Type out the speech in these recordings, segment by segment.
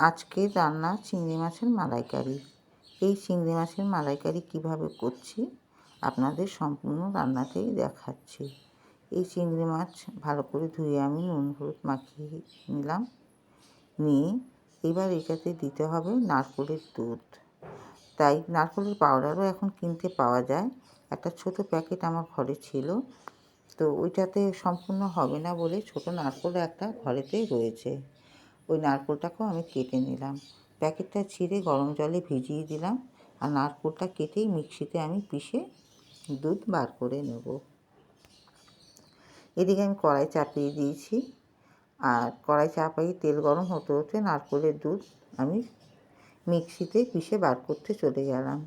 আজকের রান্না চিংড়ি মাছের মালাইকারি। এই চিংড়ি মাছের মালাইকারি কীভাবে করছি আপনাদের সম্পূর্ণ রান্নাতেই দেখাচ্ছি। এই চিংড়ি মাছ ভালো করে ধুয়ে আমি নুন হলুদ মাখিয়ে নিলাম। নিয়ে এবার এটাতে দিতে হবে নারকেলের দুধ। তাই নারকেলের পাউডারও এখন কিনতে পাওয়া যায়। একটা ছোট প্যাকেট আমার ঘরে ছিল, তো ওইটাতে সম্পূর্ণ হবে না বলে ছোট নারকেল একটা ঘরেতে রয়েছে। ওই নারকেলটাকেও আমি কেটে নিলাম। প্যাকেটটা ছিঁড়ে গরম জলে ভিজিয়ে দিলাম, আর নারকেলটা কেটেই মিক্সিতে আমি পিষে দুধ বার করে নেব। এদিকে আমি কড়াই চাপিয়ে দিয়েছি, আর কড়াই চাপিয়ে তেল গরম হতে হতে নারকেলের দুধ আমি মিক্সিতে পিষে বার করতে চলে গেলাম।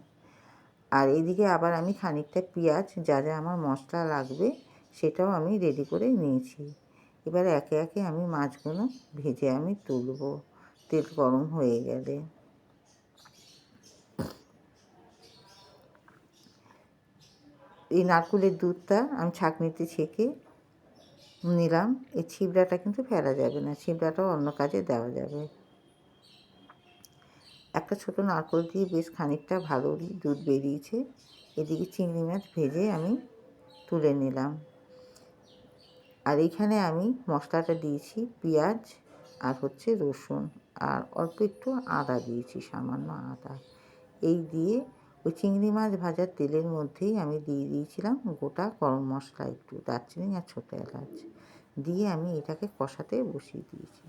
আর এদিকে আবার আমি খানিকটা পেঁয়াজ, যা যা আমার মশলা লাগবে সেটাও আমি রেডি করে নিয়েছি। এবার একে একে আমি মাছগুলো ভেজে আমি তুলব তেল গরম হয়ে গেলে। এই নারকেলের দুধটা আমি ছাঁকনিতে ছেঁকে নিলাম। এই ছিবড়াটা কিন্তু ফেলা যাবে না, ছিবড়াটাও অন্য কাজে দেওয়া যাবে। একটা ছোট নারকেল দিয়ে বেশ খানিকটা ভালো দুধ বেরিয়েছে। এদিকে চিংড়ি মাছ ভেজে আমি তুলে নিলাম। আর এইখানে আমি মশলাটা দিয়েছি পেঁয়াজ আর রসুন, আর অল্প একটু আদা দিয়েছি, সামান্য আদা। এই দিয়ে ওই চিংড়ি মাছ ভাজার তেলের মধ্যেই আমি দিয়ে দিয়েছিলাম গোটা গরম মশলা, একটু দারচিনি আর ছোটো এলাচ দিয়ে আমি এটাকে কষাতে বসিয়ে দিয়েছি।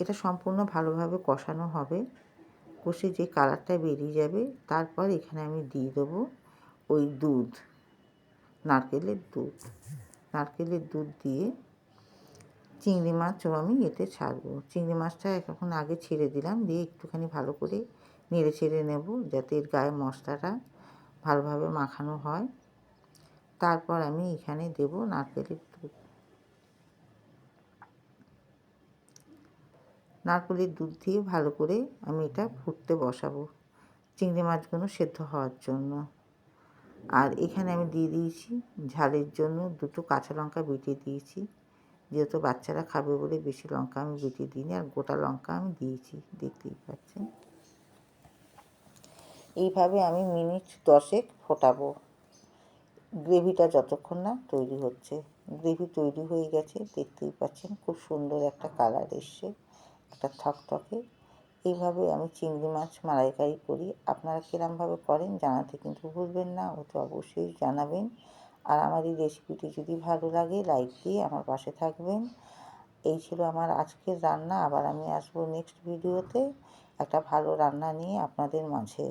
এটা সম্পূর্ণ ভালোভাবে কষানো হবে। কষে যে কালারটা বেরিয়ে যাবে, তারপর এখানে আমি দিয়ে দেবো ওই দুধ, নারকেলের দুধ দিয়ে চিংড়ি মাছও আমি এতে ছাড়বো। চিংড়ি মাছটা এখন আগে ছেড়ে দিলাম, দিয়ে একটুখানি ভালো করে নেড়ে ছেড়ে নেব, যাতে এর গায়ে মশলাটা ভালোভাবে মাখানো হয়। তারপর আমি এখানে দেব নারকেলের দুধ। নারকেলের দুধ দিয়ে ভালো করে আমি এটা ফুটতে বসাবো, চিংড়ি মাছগুলো সেদ্ধ হওয়ার জন্য। আর এখানে আমি দিয়ে দিয়েছি ঝালের জন্য 2টো কাঁচা লঙ্কা বেটে দিয়েছি, যেহেতু বাচ্চারা খাবে বলে বেশি লঙ্কা আমি বেটে দিইনি, আর গোটা লঙ্কা আমি দিয়েছি, দেখতেই পাচ্ছেন। এইভাবে আমি মিনিট 10 ফোটাবো, গ্রেভিটা যতক্ষণ না তৈরি হচ্ছে। গ্রেভি তৈরি হয়ে গেছে, দেখতেই পাচ্ছেন খুব সুন্দর একটা কালার এসছে, একটা থকথকে। এইভাবে আমি চিংড়ি মাছ মালাইকারি করি। আপনারা কীরকমভাবে করেন জানাতে কিন্তু ভুলবেন না, অতি অবশ্যই জানাবেন। আর আমার এই রেসিপিটি যদি ভালো লাগে লাইক দিয়ে আমার পাশে থাকবেন। এই ছিল আমার আজকের রান্না। আবার আমি আসবো নেক্সট ভিডিওতে একটা ভালো রান্না নিয়ে আপনাদের মাঝে।